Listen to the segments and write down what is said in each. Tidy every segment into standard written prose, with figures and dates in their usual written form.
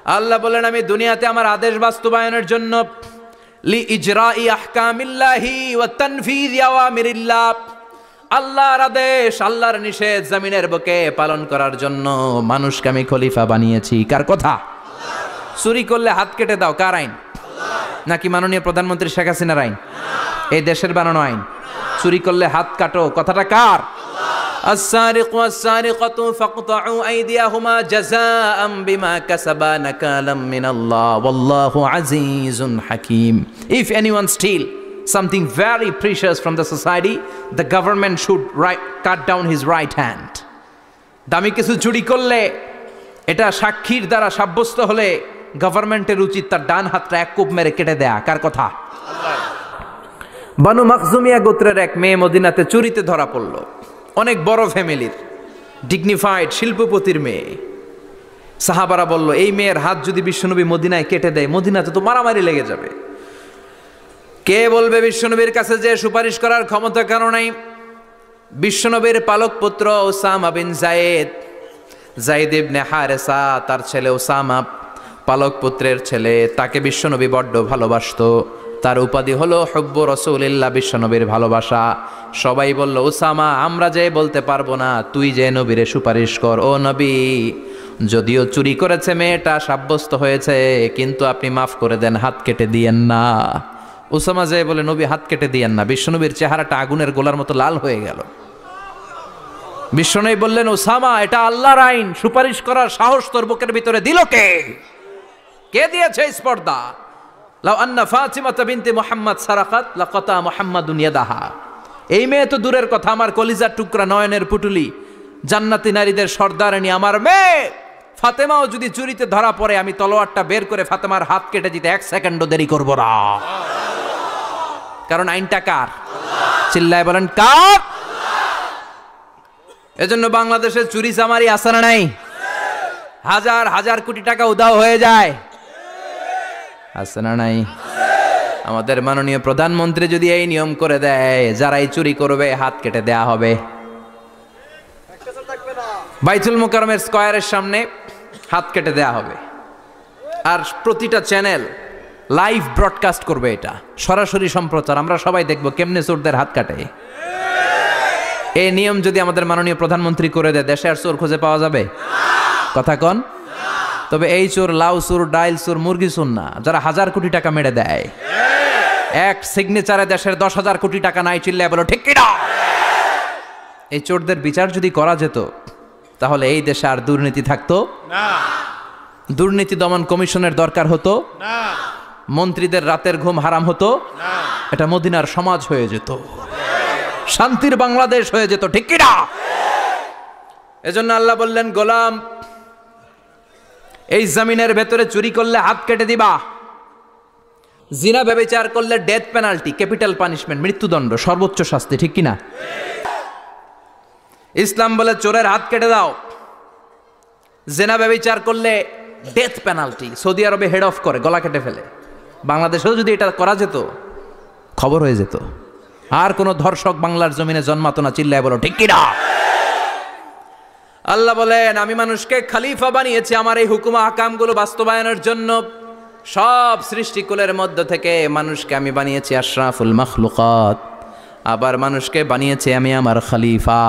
আল্লাহ বলেন আমি দুনিয়াতে আমার আদেশ বাস্তবায়নের জন্য লি ইজরাই আহকামিল্লাহি ওয়া তানফিযি আওয়ামিরিল্লাহ, আল্লাহর আদেশ আল্লাহর নিষেধ জমিনের বুকে পালন করার জন্য মানুষকে আমি খলিফা বানিয়েছি। কার কথা? চুরি করলে হাত কেটে দাও, কার আইন? নাকি মাননীয় প্রধানমন্ত্রী শেখ হাসিনার আইন? এই দেশের বানানো আইন। চুরি করলে হাত কাটো, কথাটা কার? السارق والسارقة فاقطعوا أيديهما جزاء بما كسبا نكالا من الله والله عزيز حكيم. If anyone steal something very precious from the society, the government should cut down his right hand. দামি কিছু চুরি করলে এটা সাক্ষীর দ্বারা সাব্যস্ত হলে গভর্নমেন্টের উচিত তার ডান হাতটা এক কোপ মেরে কেটে দেয়া। কার কথা? বানু মাখজুমিয়া গোত্রের এক মেয়ে মদিনাতে চুরিতে ধরা পড়ল। অনেক বড় ফ্যামিলির, ডিগনিফাইড শিল্পপতির মেয়ে। সাহাবারা বলল এই মেয়ের হাত যদি বিশ্বনবী মদিনায় কেটে দেয়, মদিনাতে তো মারামারি লেগে যাবে। কে বলবে বিশ্বনবীর কাছে যে সুপারিশ করার ক্ষমতা কারো নাই? বিশ্বনবীর পালক পুত্র ওসামা বিন যায়েদ ইবনে হারেসা, তার ছেলে ওসামা পালক পুত্রের ছেলে, তাকে বিশ্বনবী বড্ড ভালোবাসতো। তার উপাধি হলো হুব্বু রাসূলিল্লাহ, বিশ্বনবীর ভালোবাসা। সবাই বলল ওসামা আমরা যে বলতে পারবো না, তুই যে নবীরে সুপারিশ কর। ও নবী, যদিও চুরি করেছে মেয়েটা, সাব্যস্ত হয়েছে, কিন্তু আপনি মাফ করে দেন, হাত কেটে দিয়েন না। ওসামা যে বলে নবী হাত কেটে দিয়েন না। বিশ্বনবীর চেহারাটা আগুনের গোলার মতো লাল হয়ে গেল। বিশ্বনবী বললেন ওসামা এটা আল্লাহর আইন, সুপারিশ করার সাহস তোর বুকের ভিতরে দিল কে? কে দিয়েছে স্পর্ধা? লাউ আন্না ফাতিমাতা বিনতে মুহাম্মদ সারাকাত লাকাতা মুহাম্মাদুন ইয়াদাহা। এই মেয়ে তো দূরের কথা, আমার কলিজার টুকরা, নয়নের পুটুলি, জান্নাতি নারীদের সর্দারানী আমার মেয়ে ফাতেমাও যদি চুরিতে ধরা পড়ে, আমি তলোয়ারটা বের করে ফাতেমার হাত কেটে দিতে এক সেকেন্ডও দেরি করব না। কারণ আইনটা কার? চিল্লায় বলেন কার? এজন্য বাংলাদেশের চুরি চামারি আছে না নাই? হাজার হাজার কোটি টাকা উধাও হয়ে যায়, আছে না নাই? আমাদের মাননীয় প্রধানমন্ত্রী যদি এই নিয়ম করে দেয়, যারাই চুরি করবে হাত কেটে দেয়া হবে। বাইতুল মুকাররমের স্কয়ারের সামনে হাত কেটে দেয়া হবে। আর প্রতিটা চ্যানেল লাইভ ব্রডকাস্ট করবে, এটা সরাসরি সম্প্রচার, আমরা সবাই দেখবো কেমনে চোরদের হাত কাটে। এই নিয়ম যদি আমাদের মাননীয় প্রধানমন্ত্রী করে দেয়, দেশে আর চোর খুঁজে পাওয়া যাবে? কথা কন। তবে এই চোর লাউ চোর, ডাইল চোর, মুরগি চোর না, যারা হাজার কোটি টাকা মেরে দেয়। এক সিগনেচারে দেশের 10,000 কোটি টাকা নাই, চিল্লায় বলো ঠিক কিনা? এই চোরদের বিচার যদি করা যেত, তাহলে এই দেশে আর দুর্নীতি থাকতো না। দুর্নীতি দমন কমিশনের দরকার হতো না। মন্ত্রীদের রাতের ঘুম হারাম হতো না। এটা মদিনার সমাজ হয়ে যেত, শান্তির বাংলাদেশ হয়ে যেত, ঠিক কিনা? এজন্য আল্লাহ বললেন গোলাম, এই জমিনের ভেতরে চুরি করলে হাত কেটে দিবা, জিনা ব্যভিচার করলে ডেথ পেনাল্টি, ক্যাপিটাল পানিশমেন্ট, মৃত্যুদণ্ড, সর্বোচ্চ শাস্তি, ঠিক কিনা? ইসলাম বলে চোরের হাত কেটে দাও। জিনা ব্যভিচার করলে ডেথ পেনাল্টি, সৌদি আরবে হেড অফ করে, গলা কেটে ফেলে। বাংলাদেশেও যদি এটা করা যেত, খবর হয়ে যেত, আর কোন ধর্ষক বাংলার জমিনে জন্মাতো না, চিল্লায় বলো ঠিক কিনা? আল্লাহ বলেন আমি মানুষকে খলিফা বানিয়েছি আমার এই হুকুম আহকামগুলো বাস্তবায়নের জন্য। সব সৃষ্টিকুলের মধ্য থেকে মানুষকে আমি বানিয়েছি আশরাফুল মাখলুকাত। আবার মানুষকে বানিয়েছি আমি আমার খলিফা।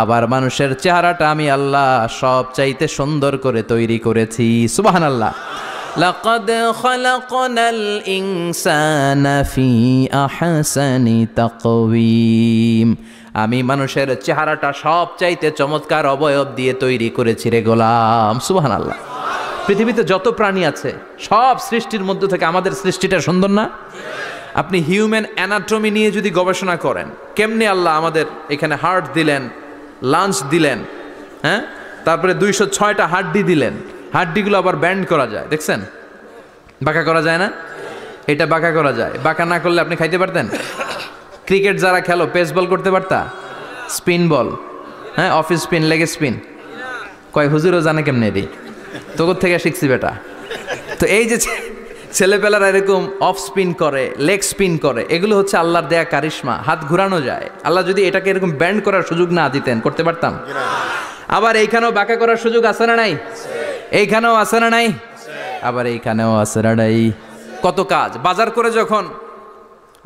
আবার মানুষের চেহারাটা আমি আল্লাহ সব চাইতে সুন্দর করে তৈরি করেছি। সুবহানাল্লাহ। লাকাদ খালাকনাল ইনসানা ফি আহসানি তাকওয়িম। আমি মানুষের চেহারাটা সব চাইতে চমৎকার অবয়ব দিয়ে তৈরি করেছি রে গোলাম। সুবহানাল্লাহ। পৃথিবীতে যত প্রাণী আছে সব সৃষ্টির মধ্য থেকে আমাদের সৃষ্টিটা সুন্দর না? আপনি হিউম্যান অ্যানাটমি নিয়ে যদি গবেষণা করেন, কেমনে আল্লাহ আমাদের এখানে হার্ট দিলেন, লাঞ্চ দিলেন, হ্যাঁ, তারপরে 206টা হাড্ডি দিলেন, হাড্ডিগুলো আবার ব্যান্ড করা যায়, দেখছেন? বাঁকা করা যায় না? এটা বাঁকা করা যায়। বাঁকা না করলে আপনি খাইতে পারতেন? ক্রিকেট যারা খেলো, পেস বল করতে পারতা? স্পিন বল, হ্যাঁ, অফিস স্পিন, লেগে স্পিন, কয় হুজুরও জানে কেমনে রে, তোর থেকে শিখছি বেটা। তো এই যে ছেলেপেলারা এরকম অফ স্পিন করে, লেগ স্পিন করে, এগুলো হচ্ছে আল্লাহর দেয়া কারিশমা। হাত ঘুরানো যায়। আল্লাহ যদি এটাকে এরকম ব্যান্ড করার সুযোগ না দিতেন, করতে পারতাম? আবার এইখানেও বাঁকা করার সুযোগ আছে না নাই? এইখানেও আছে না নাই? আবার এইখানেও আছে রাডাই। কত কাজ। বাজার করে যখন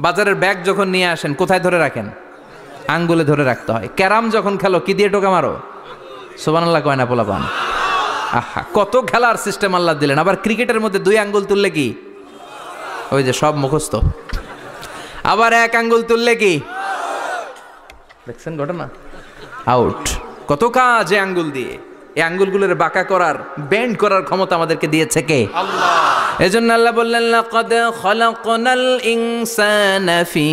বাজারের ব্যাগ যখন নিয়ে আসেন কোথায় ধরে রাখেন? আঙ্গুলে ধরে রাখতে হয়। ক্যারাম যখন খেলো কি দিয়ে টোকা মারো? সুবহানাল্লাহ কয় না পোলাপান? আহা, কত খেলার সিস্টেম আল্লাহ দিলেন। আবার ক্রিকেটের মধ্যে 2 আঙ্গুল তুললে কি? ওই যে সব মুখস্থ। আবার 1 আঙ্গুল তুললে কি? দেখছেন ঘটনা? আউট। কত কাজ এই আঙ্গুল দিয়ে। এই আঙ্গুলগুলোর বাঁকা করার, বেন্ড করার ক্ষমতা আমাদেরকে দিয়েছে কে? আল্লাহ। এজন্য আল্লাহ বললেন লাকাদ খালাকনাল ইনসানা ফি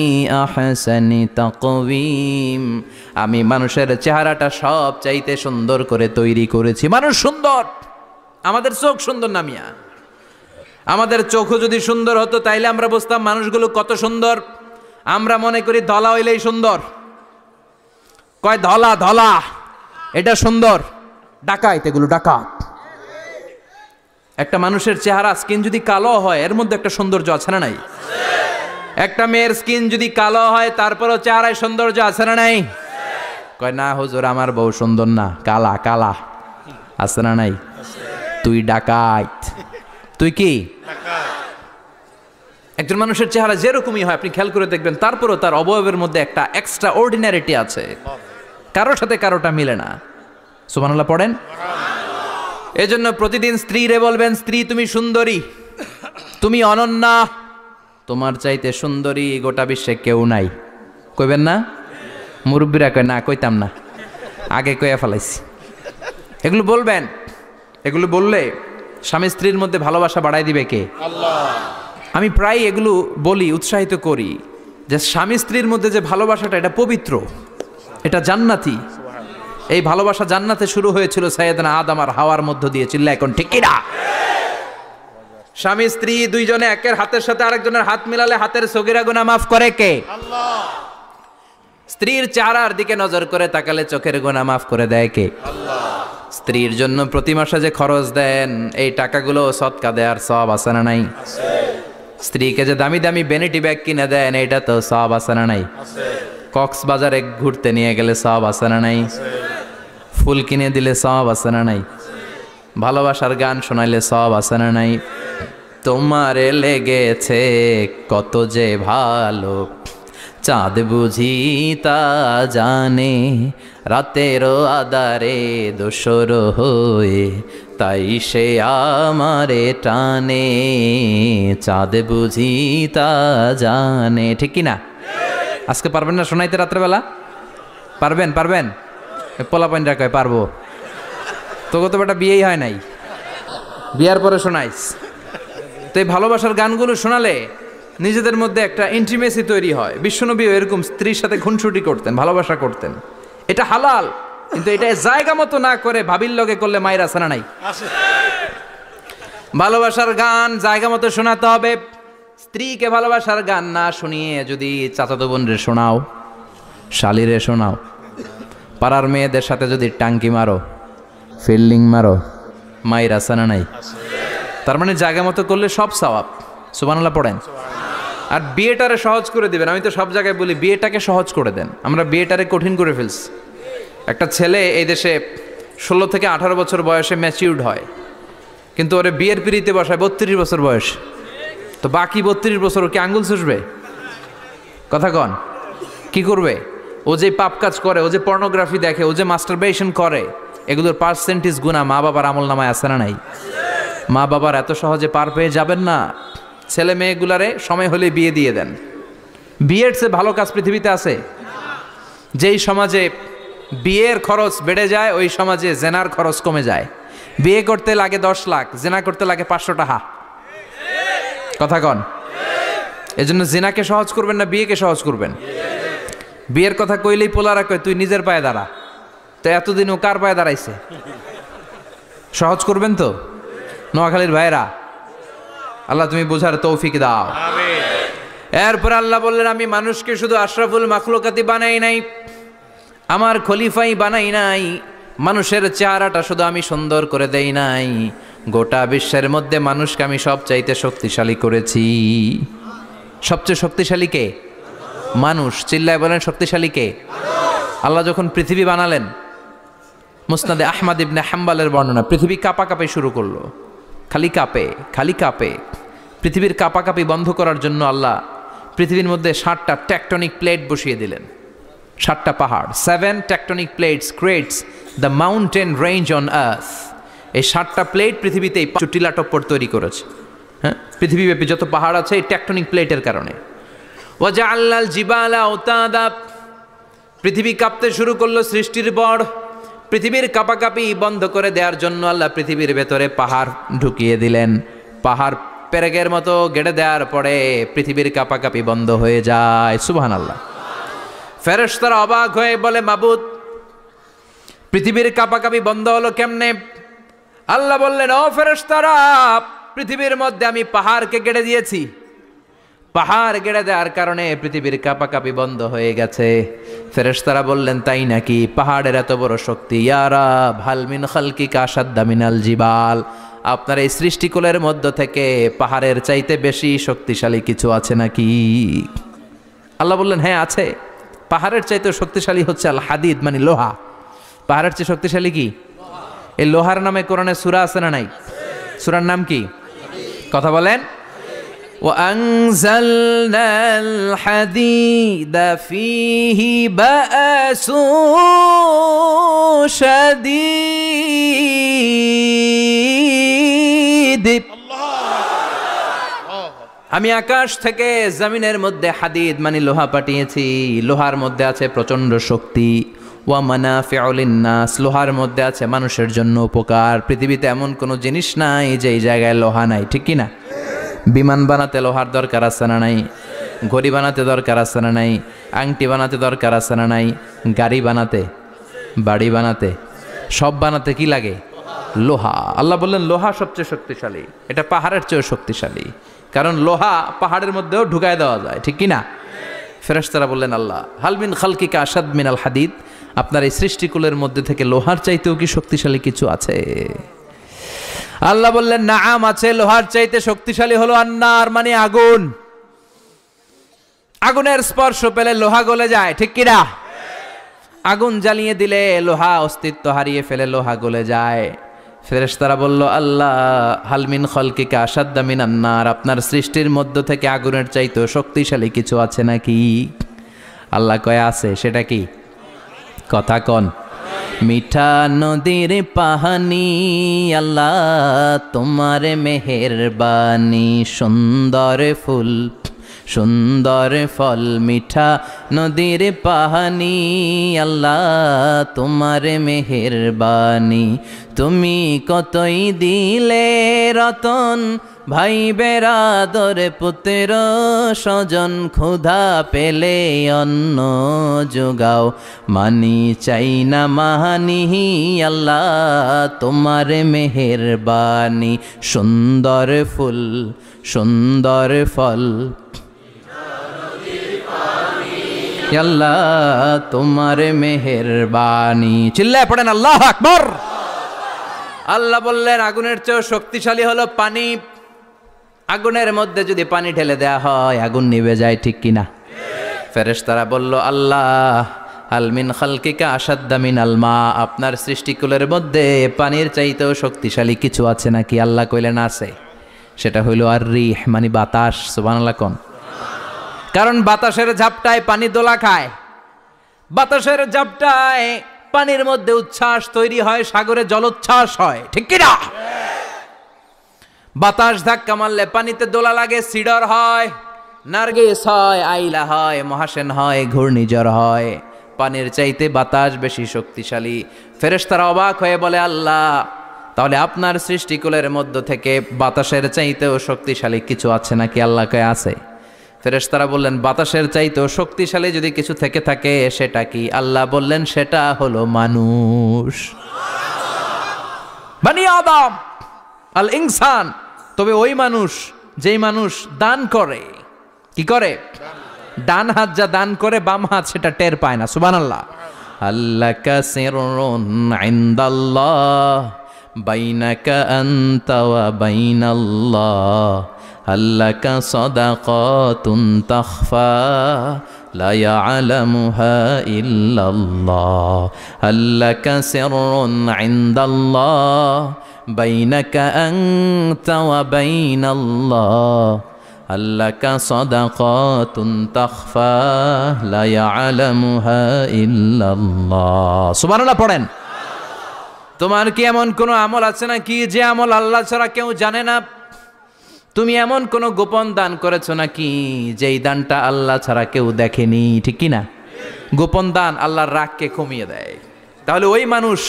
আহসানি তাকওয়িম। আমি মানুষের চেহারাটা সব চাইতে সুন্দর করে তৈরি করেছি। মানুষ সুন্দর, আমাদের চোখ সুন্দর না মিয়া? আমাদের চোখও যদি সুন্দর হতো তাইলে আমরা বুঝতাম মানুষগুলো কত সুন্দর। আমরা মনে করি ধলা হইলেই সুন্দর। কয় ধলা ধলা এটা সুন্দর, ডাকাইত, এগুলো ডাকাত। একটা মানুষের চেহারা স্কিন যদি কালো হয় এর মধ্যে একটা সৌন্দর্য আছে না নাই? একটা মেয়ের স্কিন যদি কালো হয় তারপরও চেহারায় সৌন্দর্য আছে না নাই? কয় না হুজুর আমার বউ সুন্দর না, কালা কালা। আছে না নাই? তুই ডাকাইত। তুই কি? একজন মানুষের চেহারা যেরকমই হয় আপনি খেয়াল করে দেখবেন তারপরও তার অবয়বের মধ্যে একটা এক্সট্রা অর্ডিনারিটি আছে, কারোর সাথে কারোটা মিলে না। সুবহানাল্লাহ পড়েন। এজন্য প্রতিদিন স্ত্রীরে বলবেন, স্ত্রী তুমি সুন্দরী, তুমি অনন্যা, তোমার চাইতে সুন্দরী গোটা বিশ্বে কেউ নাই। কইবেন না? মুরব্বীরা কয় না, কইতাম না, আগে কইয়া ফেলাইছি। এগুলো বলবেন। এগুলো বললে স্বামী স্ত্রীর মধ্যে ভালোবাসা বাড়াই দিবে কে? আল্লাহ। আমি প্রায় এগুলো বলি, উৎসাহিত করি যে স্বামী স্ত্রীর মধ্যে যে ভালোবাসাটা এটা পবিত্র, এটা জান্নাতি। এই ভালোবাসা জান্নাতে শুরু হয়েছিল সাইয়েদনা আদম আর হাওয়ার মধ্য দিয়ে। চিল্লা এখন ঠিক কিনা? স্বামী স্ত্রী দুইজনে একের হাতের সাথে আরেকজনের হাত মিলালে হাতের সগীরা গুনাহ মাফ করে কে? আল্লাহ। স্ত্রীর চেহারার দিকে নজর করে তাকালে চোখের গুনাহ মাফ করে দেয় কে? আল্লাহ। স্ত্রীর জন্য প্রতি মাসে যে খরচ দেন এই টাকাগুলো সদকা দেওয়ার সওয়াব আছে না নাই? আছে। স্ত্রীকে যে দামি দামি ভ্যানিটি ব্যাগ কিনে দেন এটা তো সওয়াব আছে না নাই? আছে। কক্সবাজারে ঘুরতে নিয়ে গেলে সওয়াব আছে না নাই? আছে। ফুল কিনে দিলে সওয়াব আছে না নাই? ভালোবাসার গান শোনাইলে সওয়াব আছে না নাই? তোমারে লেগেছে কত যে ভালো চাঁদ বুঝি তা জানে, রাতেরও আধারে দোসর হয়ে তাই সে আমারে টানে, চাঁদ বুঝি তা জানে। ঠিক কিনা? আজকে পারবেন না শোনাইতে রাত্রেবেলা? পারবেন? পারবেন? পোলাপাইনরা কয় পারবো। তোকে তো বেটা বিয়েই হয় নাই, বিয়ার পরে শোনাইস। তো এই ভালোবাসার গানগুলো শোনালে নিজেদের মধ্যে একটা ইন্টিমেসি তৈরি হয়। বিশ্বনবীও এরকম স্ত্রীর সাথে খুনসুটি করতেন, ভালোবাসা করতেন। এটা হালাল, কিন্তু এটা জায়গা মতো না করে ভাবির লগে করলে মায়ের আছে না নাই? ভালোবাসার গান জায়গা মতো শোনাতে হবে। স্ত্রীকে ভালোবাসার গান না শুনিয়ে যদি চাচাতো বোনরে শোনাও, শালিরে শোনাও, পাড়ার মেয়েদের সাথে যদি টাঙ্কি মারো, ফিল্ডিং মারো, মায়ের আছে না নাই? তার মানে জায়গা মতো করলে সব সওয়াব। সুবহানাল্লাহ পড়েন। আর বিয়েটারে সহজ করে দিবেন। আমি তো সব জায়গায় বলি বিয়েটাকে সহজ করে দেন। আমরা বিয়েটারে কঠিন করে ফেলছি। একটা ছেলে এই দেশে 16 থেকে 18 বছর বয়সে ম্যাচিউরড হয়, কিন্তু ওরে বিয়ের পিড়িতে বসায় 32 বছর বয়স। তো বাকি 32 বছর ও কি আঙ্গুল চুষবে? কথা কন, কি করবে? ও যে পাপ কাজ করে, ও যে পর্নোগ্রাফি দেখে, ও যে মাস্টারবেশন করে, এগুলোর পার্সেন্টেজ গুণা মা বাবার আমল নামায় আছে না নাই? মা বাবার এত সহজে পার পেয়ে যাবেন না। ছেলে মেয়েগুলারে সময় হলে বিয়ে দিয়ে দেন। বিয়ের চেয়ে ভালো কাজ পৃথিবীতে আছে? যেই সমাজে বিয়ের খরচ বেড়ে যায় ওই সমাজে জেনার খরচ কমে যায়। বিয়ে করতে লাগে 10 লাখ, জেনা করতে লাগে 500 টাকা। কথা কন। এজন্য জেনাকে সহজ করবেন না বিয়েকে সহজ করবেন? বিয়ের কথা কইলেই পোলারা কয় তুই নিজের পায়ে দাঁড়া। তো এতদিন ও কার পায়ে দাঁড়াইছে? সহজ করবেন তো? নোয়াখালীর ভাইরা, আল্লাহ তুমি বোঝার তৌফিক দাও। এরপর আল্লাহ বললেন আমি মানুষকে শুধু আশরাফুল মাখলুকাতি বানাই নাই, আমার খলিফাই বানাই নাই। মানুষের চেহারাটা শুধু আমি সুন্দর করে দেই নাই, গোটা বিশ্বের মধ্যে মানুষকে আমি সবচাইতে শক্তিশালী করেছি। সবচেয়ে শক্তিশালী কে? মানুষ। চিল্লায় বলেন শক্তিশালী কে? আল্লাহ যখন পৃথিবী বানালেন, মুসনাদে আহমদ ইবনে হাম্বালের বর্ণনা, পৃথিবী কাঁপাকাঁপি শুরু করলো। খালি কাঁপে, খালি কাঁপে। পৃথিবীর কাঁপাকাঁপি বন্ধ করার জন্য আল্লাহ পৃথিবীর মধ্যে 7টা টেকটনিক প্লেট বসিয়ে দিলেন। 7টা পাহাড়, 7 tectonic plates creates the mountain range on earth. এই 7টা প্লেট পৃথিবীতে টিলা টপ্পর তৈরি করেছে। হ্যাঁ, পৃথিবীব্যাপী যত পাহাড় আছে এই টেকটনিক প্লেটের কারণে। ওয়াজআলনাল জিবালা আওতাদা, পৃথিবী কাঁপতে শুরু করলো সৃষ্টির বড়। পৃথিবীর কাঁপাকাঁপি বন্ধ করে দেওয়ার জন্য আল্লাহ পৃথিবীর ভেতরে পাহাড় ঢুকিয়ে দিলেন। পাহাড় পেরেকের মতো গেড়ে দেওয়ার পরে পৃথিবীর কাঁপাকাঁপি বন্ধ হয়ে যায়। সুবহানাল্লাহ। ফেরেশতারা অবাক হয়ে বলে, মাবুদ, পৃথিবীর কাঁপাকাঁপি বন্ধ হলো কেমনে? আল্লাহ বললেন, ও ফেরেশতারা, পৃথিবীর মধ্যে আমি পাহাড়কে গেড়ে দিয়েছি। পাহাড় গেড়ে দেওয়ার কারণে পৃথিবীর কাঁপাকাঁপি বন্ধ হয়ে গেছে। ফেরেশতারা বললেন, তাই নাকি? পাহাড়ের এত বড় শক্তি। ইয়া রাব, হাল মিন খালকিকা আশাদ্দা মিনাল জিবাল, আপনার এই সৃষ্টিকুলের মধ্য থেকে পাহাড়ের চাইতে বেশি শক্তিশালী কিছু আছে নাকি? আল্লাহ বললেন, হ্যাঁ আছে। পাহাড়ের চাইতে শক্তিশালী হচ্ছে আল হাদিদ, মানে লোহা। পাহাড়ের চেয়ে শক্তিশালী কি? এই লোহার নামে কোরআনে সূরা আছে না নাই? সূরার নাম কি? কথা বলেন। وأنزلنا الحديد فيه بأس شديد। আমি আকাশ থেকে জমিনের মধ্যে হাদিদ মানে লোহা পাঠিয়েছি। লোহার মধ্যে আছে প্রচন্ড শক্তি। ওয়া মানাফিউ লিন্নাস, লোহার মধ্যে আছে মানুষের জন্য উপকার। পৃথিবীতে এমন কোনো জিনিস নাই যে এই জায়গায় লোহা নাই, ঠিক কি না? বিমান বানাতে লোহার দরকার আছে না নাই? ঘড়ি বানাতে দরকার আছে না নাই? আংটি বানাতে দরকার আছে না নাই? গাড়ি বানাতে, বাড়ি বানাতে, সব বানাতে কি লাগে? লোহা। আল্লাহ বললেন লোহা সবচেয়ে শক্তিশালী। এটা পাহাড়ের চেয়েও শক্তিশালী, কারণ লোহা পাহাড়ের মধ্যেও ঢুকায় দেওয়া যায়, ঠিক কি না? ফেরেশতারা বললেন, আল্লাহ, হাল মিন খালকিকা আশাদ মিনাল হাদিদ, আপনার এই সৃষ্টিকুলের মধ্যে থেকে লোহার চাইতেও কি শক্তিশালী কিছু আছে? আল্লাহ বললেন, নাআম আছে। লোহার চাইতে শক্তিশালী হলো আন্নার, মানে আগুন। আগুনের স্পর্শ পেলে লোহা গলে যায়, ঠিক কি না? আগুন জ্বালিয়ে দিলে লোহা অস্তিত্ব হারিয়ে ফেলে, লোহা গলে যায়। ফেরেশতারা বলল, আল্লাহ, হাল মিন খালকিকা আশাদ্দা মিনান নার, আপনার সৃষ্টির মধ্য থেকে আগুনের চাইতেও শক্তিশালী কিছু আছে নাকি? আল্লাহ কয় আছে। সেটা কি? কথা কন। মিঠা নদীর পাহানি, আল্লাহ তোমার মেহেরবানি, সুন্দর ফুল সুন্দর ফল, মিঠা নদীর পাহানি, আল্লাহ তোমার মেহেরবানি। তুমি কতই দিলে রতন, ভাই বেরাদর পুত্র স্বজন, ক্ষুধা পেলে অন্ন যোগাও, মানি চাই না মাহানি, আল্লাহ তোমার মেহেরবানি। সুন্দর ফুল সুন্দর ফল, আল্লাহ তোমার মেহেরবানি। চিল্লায় পড়েন আল্লাহু আকবার। আল্লাহ বললেন, আগুনের চেয়ে শক্তিশালী হলো পানি। আগুনের মধ্যে যদি পানি ঢেলে দেয়া হয় আগুন নিভে যায়, ঠিক কিনা? ফেরেশতারা বলল, আল্লাহ, হাল মিন খালকিকা আশাদ্দা মিনাল মা, আপনার সৃষ্টিকুলের মধ্যে পানির চাইতেও শক্তিশালী কিছু আছে নাকি? আল্লাহ কইলেন আছে। সেটা হইল আর রিহ, মানে বাতাস। সুবহানাল্লাহ কোন। কারণ বাতাসের ঝাপটায় পানি দোলা খায়। বাতাসের ঝাপটায় পানির মধ্যে উচ্ছ্বাস তৈরি হয়, সাগরে জলোচ্ছ্বাস হয়, ঠিক কিনা? বাতাস ধাক্কা মারলে পানিতে দোলা লাগে, সিডর হয়, নার্গিস হয়, আইলা হয়, মহাসেন হয়, ঘূর্ণিঝড় হয়। পানির চাইতে বাতাস বেশি শক্তিশালী। ফেরেশতারা অবাক হয়ে বলে, আল্লাহ, তাহলে আপনার সৃষ্টিকুলের মধ্য থেকে বাতাসের চাইতেও শক্তিশালী কিছু আছে নাকি? আল্লাহ কয় আছে। ফেরেশতারা বললেন, বাতাসের চাইতেও শক্তিশালী যদি কিছু থেকে থাকে সেটা কি? আল্লাহ বললেন, সেটা হলো মানুষ, বনি আদম, আল ইনসান। তবে ওই মানুষ যেই মানুষ দান করে। কি করে? ডান হাত যা দান করে, বাম হাত সেটা টের পায় না। সুবহানাল্লাহ। আল্লাকা সিররুন ইনদাল্লাহ বাইনাকা আনতা ওয়া বাইনাল্লাহ, আল্লাকা সাদাকাতুন তাখফা লা ইয়ালামুহা ইল্লাল্লাহ, আল্লাকা সিররুন ইনদাল্লাহ বাইনাকা আনতা ওয়া বাইনাল্লাহ আল্লাকা সাদাকাতুন তাখফা লা ইয়ালামুহা ইল্লাল্লাহ। সুবহানাল্লাহ পড়েন। তোমার কি এমন কোনো আমল আছে নাকি যে আমল আল্লাহ ছাড়া কেউ জানে না? তুমি এমন কোনো গোপন দান করেছো নাকি যেই দানটা আল্লাহ ছাড়া কেউ দেখেনি? ঠিক কি না? গোপন দান আল্লাহর রাগকে কমিয়ে দেয়। তাহলে ওই মানুষ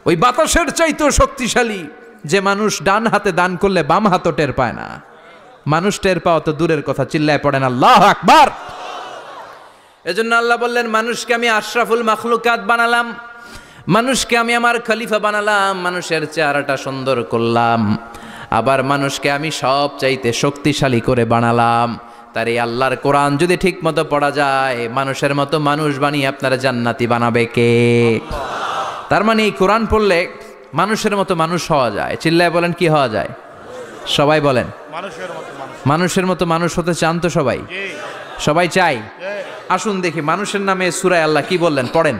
ওই বাতাসের চাইতেও শক্তিশালী যে মানুষ ডান হাতে দান করলে বাম হাতও টের পায় না। মানুষ টের পাওয়া তো দূরের কথা, চিল্লায় পড়েন আল্লাহু আকবার। এজন্য আল্লাহ বললেন, মানুষকে আমি আশরাফুল মাখলুকাত বানালাম, মানুষকে আমি আমার খলিফা বানালাম, মানুষের চেহারাটা সুন্দর করলাম, আবার মানুষকে আমি সব চাইতে শক্তিশালী করে বানালাম। তার এই আল্লাহর কোরআন যদি ঠিক মতো পড়া যায়, মানুষের মতো মানুষ বানিয়ে আপনারা জান্নাতি বানাবে কে? তার মানে এই কোরআন পড়লে মানুষের মতো মানুষ হওয়া যায়। চিল্লায় বলেন, কি হওয়া যায়? সবাই বলেন, মানুষের মতো মানুষ হতে চান তো সবাই? সবাই চাই? আসুন দেখি মানুষের নামে সূরায় আল্লাহ কি বললেন, পড়েন।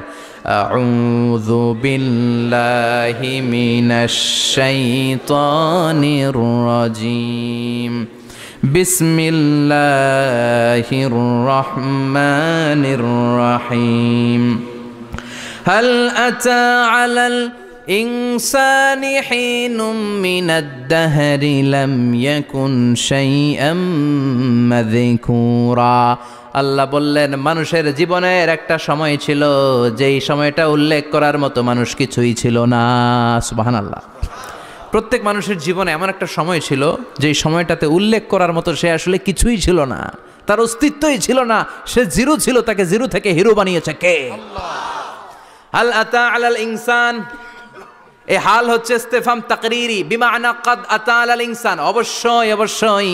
আউযু বিল্লাহি মিনাশ শাইতানির রাজিম। বিসমিল্লাহির রহমানির রহিম। হাল আতা আলাল ইনসানি হিনুম মিনাদ দাহরি লাম ইয়াকুন শাইআম মাযকুরা। আল্লাহ বললেন, মানুষের জীবনের একটা সময় ছিল যেই সময়টা উল্লেখ করার মতো মানুষ কিছুই ছিল না। সুবহানাল্লাহ। প্রত্যেক মানুষের জীবনে এমন একটা সময় ছিল যেই সময়টাতে উল্লেখ করার মতো সে আসলে কিছুই ছিল না, তার অস্তিত্বই ছিল না, সে জিরো ছিল, তাকে জিরো থেকে হিরো বানিয়েছে কে? হাল আতা আলাল ইনসান, এই হাল হচ্ছে ইস্তেফাম তাকরিরি বিমানা কাদ আতা আলাল ইনসান। অবশ্যই অবশ্যই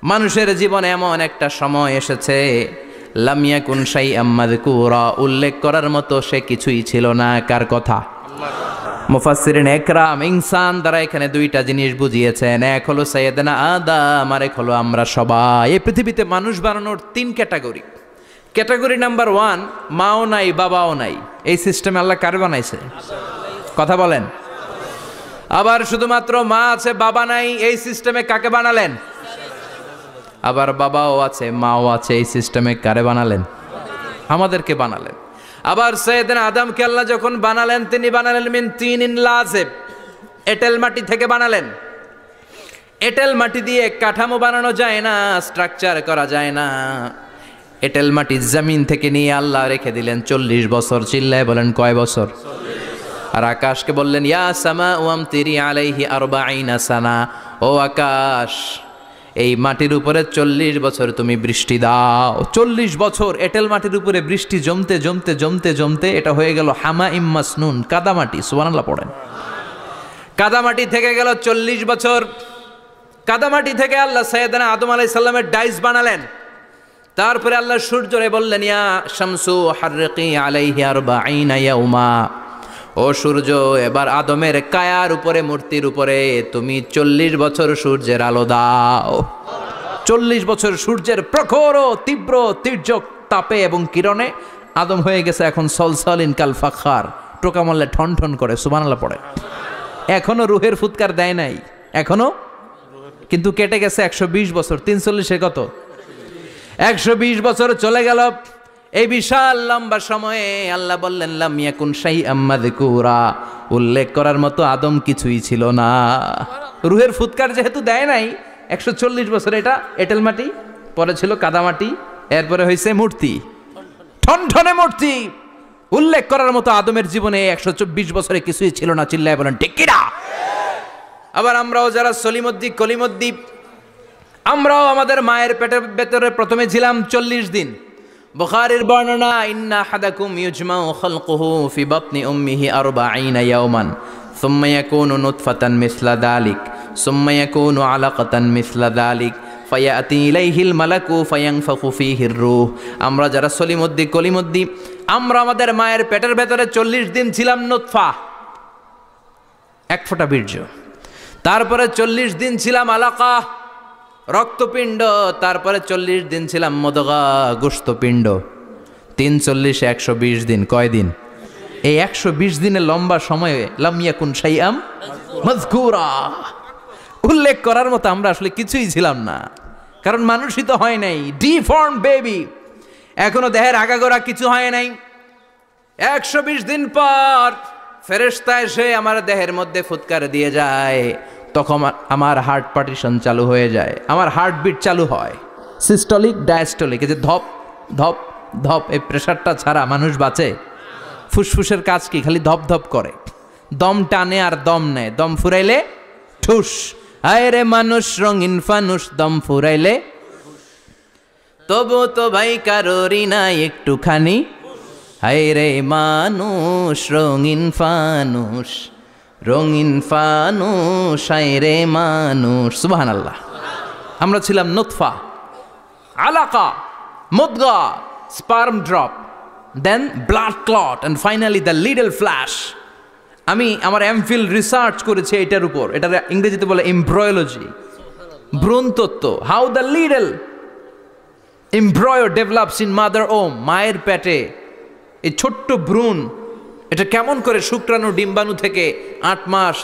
মানুষের জীবনে এমন একটা সময় এসেছে, লাম ইয়াকুন শাইআম মাযকুরা, উল্লেখ করার মতো সে কিছুই ছিল না। কার কথা? মুফাসসিরিন একরাম ইনসান দ্বারা এখানে দুইটা জিনিস বুঝিয়েছেন। এক হলো সাইয়েদনা আদম, আর এক হলো আমরা সবাই। এই পৃথিবীতে মানুষ বানানোর তিন ক্যাটাগরি। ক্যাটাগরি নাম্বার 1, মাও নাই বাবাও নাই। এই সিস্টেমে আল্লাহ কারে বানাইছে? কথা বলেন। আবার শুধুমাত্র মা আছে বাবা নাই, এই সিস্টেমে কাকে বানালেন? আবার বাবাও আছে মাও আছে, এই সিস্টেমে কারে বানালেন? আমাদেরকে বানালেন। আবার সাইয়েদনা আদমকে আল্লাহ যখন বানালেন, তিনি বানালেন মিন তিনিন লাযিব, এঁটেল মাটি থেকে বানালেন। এঁটেল মাটি দিয়ে কাঠামো বানানো যায় না, স্ট্রাকচার করা যায় না। এঁটেল মাটি জমিন থেকে নিয়ে আল্লাহ রেখে দিলেন 40 বছর। চিল্লায় বলেন, কয় বছর? আর আকাশকে বললেন, ইয়া সামা ওয়ামতিরি আলাইহি 40 সানা, ও আকাশ এই মাটির উপরে 40 বছর তুমি বৃষ্টি দাও। 40 বছর এঁটেল মাটির উপরে বৃষ্টি জমতে জমতে জমতে জমতে এটা হয়ে গেল হামাইম মাসনুন, কাদামাটি। সুবহানাল্লাহ পড়েন। কাদামাটি থেকে গেল 40 বছর। কাদামাটি থেকে আল্লাহ সাইয়েদনা আদম আলাইহিস সালামের ডাইস বানালেন। তারপরে আল্লাহ সূর্যরে বললেন, ইয়া শামসু হাররিকি আলাইহি 40 ইয়াউমা, ও সূর্য এবার আদমের কায়ার উপরে, মূর্তির উপরে তুমি 40 বছর সূর্যের আলো দাও। 40 বছর সূর্যের প্রখর ও তীব্র তীর্যক তাপে এবং কিরণে আদম হয়ে গেছে এখন সলসলিন কাল ফাখার, টোকা মারলে ঠন ঠন করে। সুবহানাল্লাহ পড়ে। এখনো রুহের ফুৎকার দেয় নাই, এখনো, কিন্তু কেটে গেছে 120 বছর। 340 কত? 120 বছর চলে গেল। এই বিশাল লম্বা সময়ে আল্লাহ বললেন, লাম ইয়াকুন শাইআম মাযকুরা, উল্লেখ করার মতো আদম কিছুই ছিল না। রুহের ফুৎকার যেহেতু দেয় নাই 140 বছর, এটা এঁটেল মাটি, পরে ছিল কাদামাটি, এরপরে হয়েছে মূর্তি, ঠনঠনে মূর্তি। উল্লেখ করার মতো আদমের জীবনে 124 বছরে কিছুই ছিল না। চিল্লায় বলেন, ঠিক কি না? আবার আমরাও যারা সলিমদ্দি কলিমদ্দি, আমরাও আমাদের মায়ের পেটের ভেতরে প্রথমে ছিলাম 40 দিন। বুখারীর বর্ণনা, ইন্না হাদাকুম ইউজমাউ খালকুহু ফি বাতনি উম্মিহি 40 ইয়াওমান সুম্মা ইয়াকুনু নুতফাতান মিসলা যালিক সুম্মা ইয়াকুনু আলাকাতান মিসলা যালিক ফায়াতি ইলাইহিল মালাকু ফায়ানফাখু ফীহির রূহ। আমরা যারা সলিমদ্দি কলিমদ্দি, আমরা আমাদের মায়ের পেটের ভেতরে 40 দিন ছিলাম নুতফা, এক ফোঁটা বীর্য। তারপরে 40 দিন ছিলাম আলাকা, রক্তপিণ্ড। তারপরে 40 দিন ছিলাম মদগা, গোশতপিণ্ড। 3 40 120 দিন। কয় দিন? এই 120 দিনের লম্বা সময়ে লাম ইয়াকুন শাইআম মাযকুরা, উল্লেখ করার মতো আমরা আসলে কিছুই ছিলাম না, কারণ মানুষই তো হয় নাই, ডিফর্ম বেবি, এখনো দেহের আগাগোড়া কিছু হয় নাই। 120 দিন পর ফেরেশতা এসে আমার দেহের মধ্যে ফুৎকার দিয়ে যায়, তখন আমার হার্ট পার্টিশন চালু হয়ে যায়, আমার হার্টবিট চালু হয়, সিস্টলিক ডায়াস্টলিক, এই যে ধপ ধপ ধপ, এই প্রেশারটা ছাড়া মানুষ বাঁচে? ফুসফুসের কাজ কি? খালি ধপ ধপ করে, দম টানে আর দম নেয়, দম ফুরাইলে ঠুস। হায় রে মানুষ রঙিন ফানুষ, দম ফুরাইলে তবু তো ভাই কারোরই নাই একটুখানি। হায় রে মানুষ রঙিন ফানুষ, রঙিন ফানুষ, হায় রে মানুষ। সুবহানাল্লাহ। আমরা ছিলাম নুতফা, আলাকা, মুদগা, sperm drop, then blood clot, and finally the little flesh. আমি আমার এমফিল রিসার্চ করেছি এটার উপর, এটার ইংরেজিতে বলে এমব্রয়োলজি, ভ্রূণতত্ত্ব। How the little embryo develops in mother womb, মায়ের পেটে এই ছোট্ট ভ্রূণ, এটা কেমন করে শুক্রাণু ডিম্বাণু থেকে 8 মাস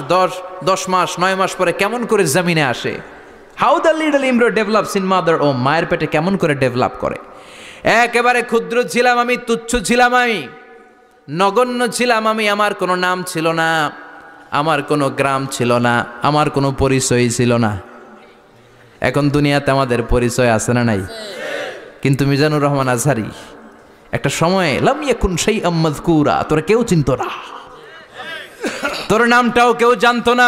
10 মাস 9 মাস পরে কেমন করে জমিনে আসে। How the little embryo develops in mother womb, মায়ের পেটে কেমন করে ডেভেলপ করে। একেবারে ক্ষুদ্র ছিলাম আমি, তুচ্ছ ছিলাম আমি, নগণ্য ছিলাম আমি, আমার কোনো নাম ছিল না, আমার কোনো গ্রাম ছিল না, আমার কোনো পরিচয় ছিল না। এখন দুনিয়াতে আমাদের পরিচয় আছে না নাই? কিন্তু মিজানুর রহমান আজহারি একটা সময়ে লাম ইয়াকুন শাইআম মাযকুরা, তোরা কেউ চিনতো না, তোর নামটাও কেউ জানতো না,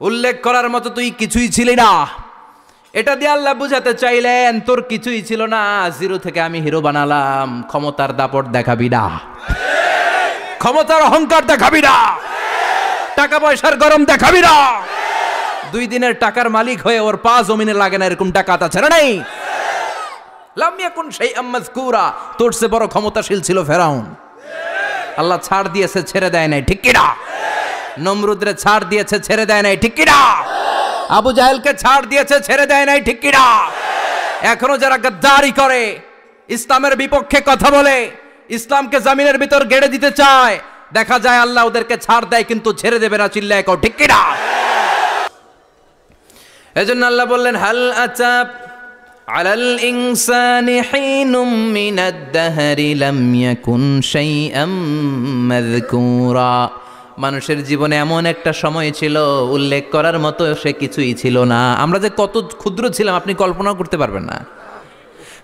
উল্লেখ করার মতো তুই কিছুই ছিলি না। এটা দিয়ে আল্লাহ বুঝাতে চাইলেন তোর কিছুই ছিল না, জিরো থেকে আমি হিরো বানালাম। ক্ষমতার দাপট দেখাবি না, ক্ষমতার অহংকার দেখাবি না, টাকা পয়সার গরম দেখাবি না। 2 দিনের টাকার মালিক হয়ে ওর পা জমিনে লাগে না, এরকম টাকা তা ছেড়ে নাই। লাম ইয়াকুন শাইআম মাযকুরা, তোর চেয়ে বড় ক্ষমতাশীল ছিল ফেরাউন। আল্লাহ ছাড় দিয়েছে, ছেড়ে দেয় নাই, ঠিক কি না? নমরুদরে ছাড় দিয়েছে, ছেড়ে দেয় নাই, ঠিক কি না? আবু জাহেলকে ছাড় দিয়েছে, ছেড়ে দেয় নাই, ঠিক কি না? এখনো যারা গাদ্দারি করে, ইসলামের বিপক্ষে কথা বলে, ইসলামকে জমিনের ভিতর গেড়ে দিতে চায়, দেখা যায় আল্লাহ ওদেরকে ছাড় দেয় কিন্তু ছেড়ে দেবে না। চিল্লায় কও ঠিক কি না? এজন্য আল্লাহ বললেন হাল আতাব আলাল ইনসানি হিনুম মিনাদ দাহরি লাম ইয়াকুন শাইআম মাযকুরা। মানুষের জীবনে এমন একটা সময় ছিল উল্লেখ করার মতো সে কিছুই ছিল না। আমরা যে কত ক্ষুদ্র ছিলাম আপনি কল্পনাও করতে পারবেন না।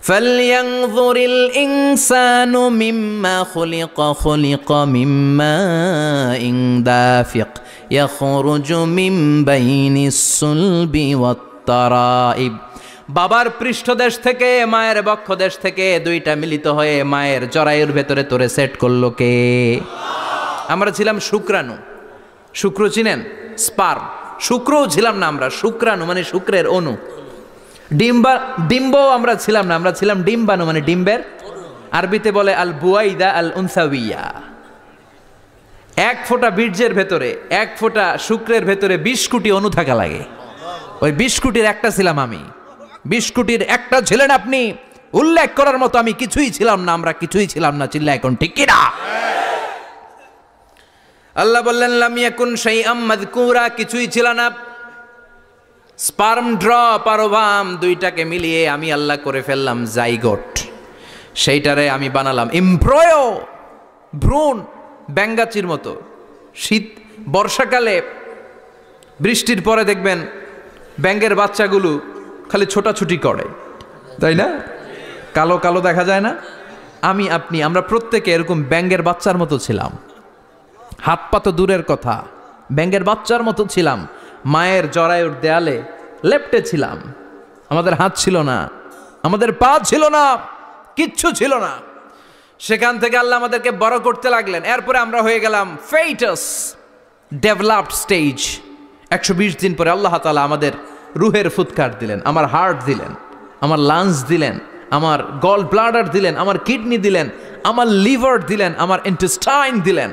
ফালইয়ানযুরিল ইনসানু মিম্মা খুলিকা, খুলিকা মিম্মা ইন দাফিক ইয়াখরুজু মিন বাইনিস সুলবি ওয়াত তারাইব। বাবার পৃষ্ঠদেশ থেকে, মায়ের বক্ষদেশ থেকে দুইটা মিলিত হয়ে মায়ের জরায়ুর ভেতরে তোরে সেট করলো কে? আমরা ছিলাম শুক্রাণু। শুক্র চিনেন? স্পার্ম। শুক্রও ছিলাম না আমরা, শুক্রাণু মানে শুক্রের অণু। ডিম্বও আমরা ছিলাম না, আমরা ছিলাম ডিম্বাণু মানে ডিম্বের। আরবিতে বলে আল বুয়াইদা আল উনসাউইয়া। 1 ফোঁটা বীর্যের ভেতরে, 1 ফোঁটা শুক্রের ভেতরে 20 কোটি অণু থাকা লাগে। ওই 20 কোটির একটা ছিলাম আমি, 20 কোটির একটা ছিলেন আপনি। উল্লেখ করার মতো আমি কিছুই ছিলাম না, আমরা কিছুই ছিলাম না। চিল্লা এখন ঠিক কি না? আল্লাহ বললেন লাম ইয়াকুন শাইআম মাযকুরা, কিছুই ছিল না। স্পার্ম ড্রপ আর ওভাম দুইটাকে মিলিয়ে আমি আল্লাহ করে ফেললাম জাইগোট। সেইটারে আমি বানালাম এমব্রয়ো, ভ্রূণ, ব্যাঙ্গাচির মতো। শীত বর্ষাকালে বৃষ্টির পরে দেখবেন ব্যাঙ্গের বাচ্চাগুলো খালি ছোটাছুটি করে, তাই না? কালো কালো দেখা যায় না? আমি আপনি আমরা প্রত্যেকে এরকম ব্যাঙ্গের বাচ্চার মতো ছিলাম। হাত পা তো দূরের কথা, ব্যাঙ্গের বাচ্চার মতো ছিলাম। মায়ের জরায়ুর দেয়ালে লেপ্টে ছিলাম। আমাদের হাত ছিল না, আমাদের পা ছিল না, কিচ্ছু ছিল না। সেখান থেকে আল্লাহ আমাদেরকে বড় করতে লাগলেন। এরপরে আমরা হয়ে গেলাম ফেটাস, ডেভেলপড স্টেজ। 120 দিন পরে আল্লাহ তাআলা আমাদের রুহের ফুৎকার দিলেন, আমার হার্ট দিলেন, আমার লাংস দিলেন, আমার গল ব্লাডার দিলেন, আমার কিডনি দিলেন, আমার লিভার দিলেন, আমার ইন্টেস্টাইন দিলেন।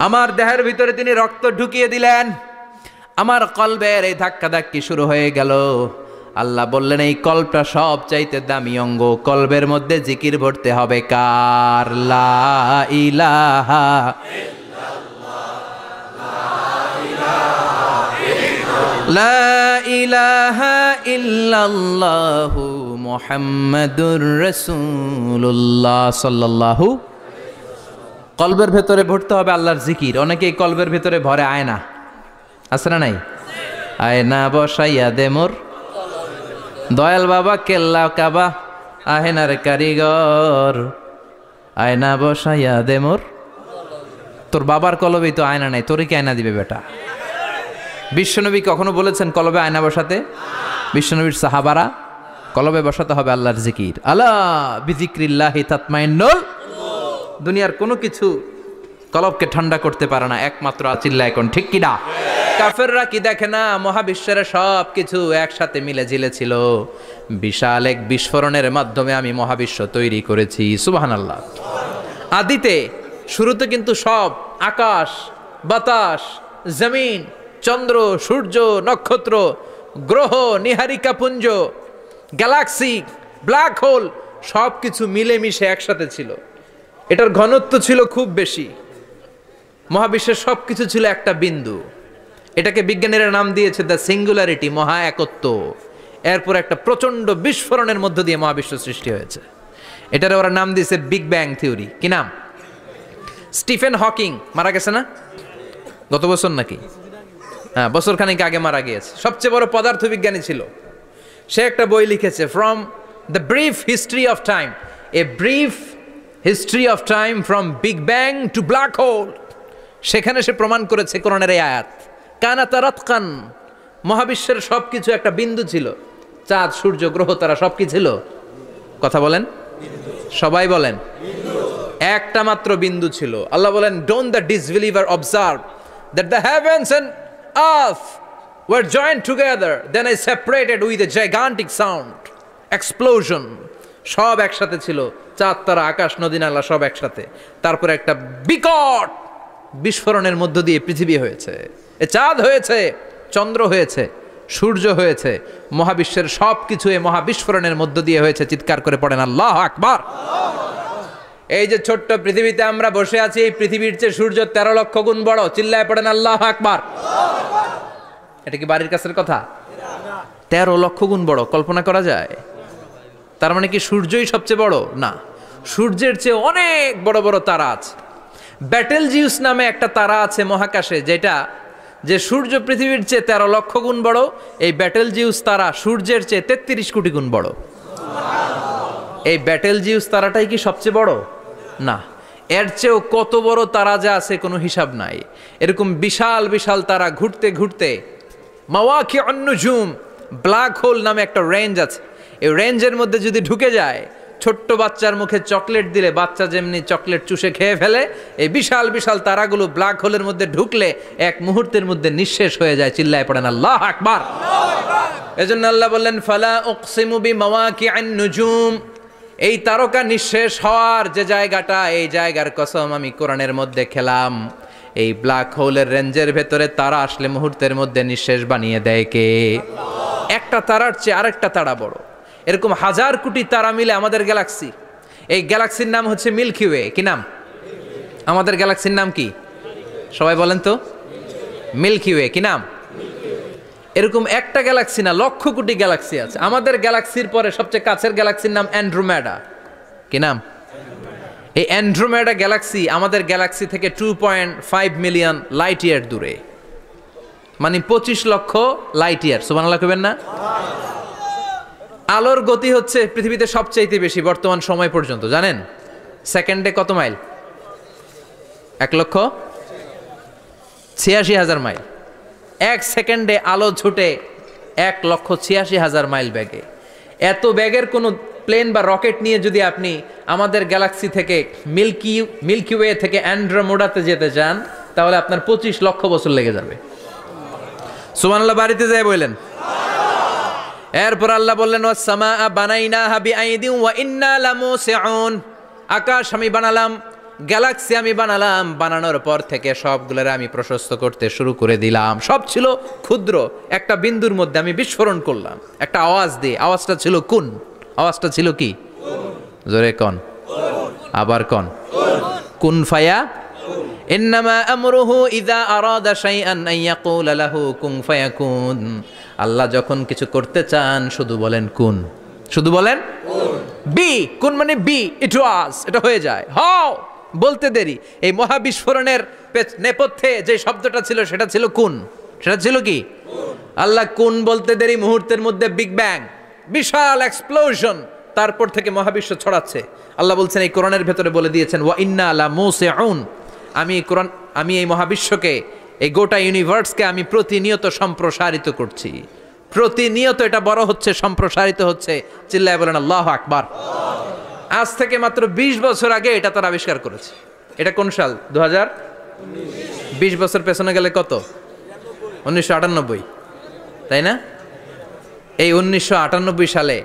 আমার দেহের ভিতরে তিনি রক্ত ঢুকিয়ে দিলেন। আমার কলবের এই ধাক্কাধাক্কি শুরু হয়ে গেল। আল্লাহ বললেন এই কলবটা সব চাইতে দামি অঙ্গ, কলবের মধ্যে জিকির ভরতে হবে কার? লা ইলাহা ইল্লাল্লাহ, লা ইলাহা লা ইলাহা ইল্লাল্লাহু মুহাম্মাদুর রাসূলুল্লাহ সাল্লাল্লাহু। কলবের ভেতরে ভরতে হবে আল্লাহর জিকির। অনেকেই কলবের ভেতরে ভরে আয়না, আছে না নাই? আয়না বসাইয়া দে মোর দয়াল বাবা কেল্লা কাবা আহেনার কারিগর, আয়না বসাইয়া দে মোর। তোর বাবার কলবেই তো আয়না নাই, তোরে কি আয়না দিবে বেটা? বিশ্বনবী কখনো বলেছেন কলবে আয়না বসাতে? বিশ্বনবীর সাহাবারা কলবে বসাতে হবে আল্লাহর জিকির। আলা বিযিক্রিল্লাহি তাতমাইন্নুল। দুনিয়ার কোনো কিছু কলবকে ঠান্ডা করতে পারে না, একমাত্র আচিল্লাহ এখন, ঠিক কিনা? কাফেররা কি দেখে না মহাবিশ্বের সব কিছু একসাথে মিলে ঝিলে ছিল, বিশাল এক বিস্ফোরণের মাধ্যমে আমি মহাবিশ্ব তৈরি করেছি। সুবহানাল্লাহ। আদিতে শুরুতে কিন্তু সব আকাশ, বাতাস, জমিন, চন্দ্র, সূর্য, নক্ষত্র, গ্রহ, নিহারিকা পুঞ্জ, গ্যালাক্সি, ব্ল্যাক হোল সব কিছু মিলেমিশে একসাথে ছিল। এটার ঘনত্ব ছিল খুব বেশি। মহাবিশ্বের সব কিছু ছিল একটা বিন্দু। এটাকে বিজ্ঞানীরা নাম দিয়েছে দ্য সিঙ্গুলারিটি, মহা একত্ব। এরপর একটা প্রচন্ড বিস্ফোরণের মধ্য দিয়ে মহাবিশ্ব সৃষ্টি হয়েছে। এটার ওরা নাম দিয়েছে বিগ ব্যাং থিওরি। কি নাম? স্টিফেন হকিং মারা গেছে না গত বছর নাকি? হ্যাঁ, বছর খানিক আগে মারা গিয়েছে। সবচেয়ে বড় পদার্থবিজ্ঞানী ছিল। সে একটা বই লিখেছে, from the brief history of time, a brief history of time from big bang two black hole. সেখানে সে প্রমাণ করেছে কোরআনের এই আয়াত, কানা তারাতকান, মহাবিশ্বের সবকিছু একটা বিন্দু ছিল। চাঁদ, সূর্য, গ্রহ, তারা সব কি ছিল? কথা বলেন, সবাই বলেন। একটা মাত্র বিন্দু ছিল। আল্লাহ বলেন, don't the disbeliever observe that the heavens and earth were joined together, then I separated with a gigantic sound, explosion. সব একসাথে ছিল, চাঁদ, তারা, আকাশ, নদী, নালা সব একসাথে। তারপরে একটা বিকট বিস্ফোরণের মধ্য দিয়ে পৃথিবী হয়েছে, এ চাঁদ হয়েছে, চন্দ্র হয়েছে, সূর্য হয়েছে, মহাবিশ্বের সব কিছু এই মহাবিস্ফোরণের মধ্য দিয়ে হয়েছে। চিৎকার করে পড়েন আল্লাহু আকবার। এই যে ছোট্ট পৃথিবীতে আমরা বসে আছি, এই পৃথিবীর চেয়ে সূর্য 13 লক্ষ গুণ বড়। চিল্লায় পড়েন আল্লাহু আকবার। এটা কি বাড়ির কাছের কথা? 13 লক্ষ গুণ বড়, কল্পনা করা যায়? তার মানে কি সূর্যই সবচেয়ে বড়? না, সূর্যের চেয়ে অনেক বড় বড় তারা আছে। ব্যাটেলজিউস নামে একটা তারা আছে মহাকাশে, যেটা যে সূর্য পৃথিবীর চেয়ে 13 লক্ষ গুণ বড়। এই ব্যাটেলজিউস তারা সূর্যের চেয়ে 33 কোটি গুণ বড়। এই ব্যাটেলজিউস তারাটাই কি সবচেয়ে বড়? না, এর চেয়েও কত বড় তারা যা আছে কোনো হিসাব নাই। এরকম বিশাল বিশাল তারা ঘুরতে ঘুরতে মাওয়াকিউন নুজুম, ব্ল্যাক হোল নামে একটা রেঞ্জ আছে। এই রেঞ্জের মধ্যে যদি ঢুকে যায়, ছোট্ট বাচ্চার মুখে চকলেট দিলে বাচ্চা যেমনি চকলেট চুষে খেয়ে ফেলে, এই বিশাল বিশাল তারাগুলো ব্ল্যাক হোলের মধ্যে ঢুকলে এক মুহূর্তের মধ্যে নিঃশেষ হয়ে যায়। চিল্লায় পড়েন আল্লাহু আকবার। এজন্য আল্লাহ বললেন, ফালা উকসিমু বিমাওয়াকিউন নুজুম, এই তারকা নিঃশেষ হওয়ার যে জায়গাটা, এই জায়গার কসম আমি কোরআনের মধ্যে খেলাম। এই ব্ল্যাক হোলের রেঞ্জের ভেতরে তারা আসলে মুহূর্তের মধ্যে নিঃশেষ বানিয়ে দেয় কে? একটা তারার চেয়ে আরেকটা তারা বড়। এরকম হাজার কোটি তারা মিলে আমাদের গ্যালাক্সি। এই গ্যালাক্সির নাম হচ্ছে মিল্কি ওয়ে। কি নাম? আমাদের গ্যালাক্সির নাম কি? সবাই বলেন তো। Milky way. কি নাম? এরকম একটা গ্যালাক্সি না, লক্ষ কোটি গ্যালাক্সি আছে। আমাদের গ্যালাক্সির পরে সবচেয়ে কাছের গ্যালাক্সির নাম অ্যান্ড্রোমেডা। কি নাম? এই অ্যান্ড্রোমেডা গ্যালাক্সি আমাদের গ্যালাক্সি থেকে 2.5 মিলিয়ন লাইট ইয়ার দূরে, মানে 25 লক্ষ লাইট ইয়ার। সুবহানাল্লাহ কইবেন না? আলোর গতি হচ্ছে পৃথিবীতে সবচাইতে বেশি বর্তমান সময় পর্যন্ত, জানেন? সেকেন্ডে কত মাইল? 1,86,000 মাইল। এক সেকেন্ডে আলো ছুটে 1,86,000 মাইল বেগে। এত বেগের কোনো প্লেন বা রকেট নিয়ে যদি আপনি আমাদের গ্যালাক্সি থেকে মিল্কি ওয়ে থেকে অ্যান্ড্রোমেডাতে যেতে চান, তাহলে আপনার 25 লক্ষ বছর লেগে যাবে। সুবহানাল্লাহ বাড়িতে যায় বললেন। এরপর আল্লাহ বললেন, ওয়াস সামাআ বানাইনাহা বিআইদিন ওয়া ইন্না লামুসিউন, আকাশ আমি বানালাম, গ্যালাক্সি আমি বানালাম। বানানোর পর থেকে সবগুলোরে আমি প্রশস্ত করতে শুরু করে দিলাম। সব ছিল ক্ষুদ্র, একটা বিন্দুর মধ্যে আমি বিস্ফোরণ করলাম একটা আওয়াজ দিয়ে। আওয়াজটা ছিল কুন। আওয়াজটা ছিল কি? জোরে কন, আবার কন। কুন ফায়া। ইন্নামা আমরুহু ইযা আরাদা শাইআন আন ইয়াকুলা লাহু কুন ফায়াকুন। আল্লাহ যখন কিছু করতে চান শুধু বলেন কুন, শুধু বলেন বি। কুন মানে বি, ইট ওয়াজ, এটা হয়ে যায়। হাও বলতে দেরি। এই মহাবিস্ফোরণের নেপথ্যে যে শব্দটা ছিল সেটা ছিল কুন। সেটা ছিল কি? আল্লাহ কুন বলতে দেরি, মুহূর্তের মধ্যে বিগ ব্যাং, বিশাল এক্সপ্লোশন, তারপর থেকে মহাবিশ্ব ছড়াচ্ছে। আল্লাহ বলছেন এই কোরআনের ভেতরে বলে দিয়েছেন ওয়া ইন্না লা মুসিউন, আমি এই মহাবিশ্বকে, এই গোটা ইউনিভার্সকে আমি প্রতিনিয়ত সম্প্রসারিত করছি। প্রতিনিয়ত এটা বড় হচ্ছে, সম্প্রসারিত হচ্ছে। চিল্লায় বলেন আল্লাহু আকবার। আজ থেকে মাত্র 20 বছর আগে এটা তারা আবিষ্কার করেছে। এটা কোন সাল? 2020 বছর পেছনে গেলে কত? 1998, তাই না? এই 1998 সালে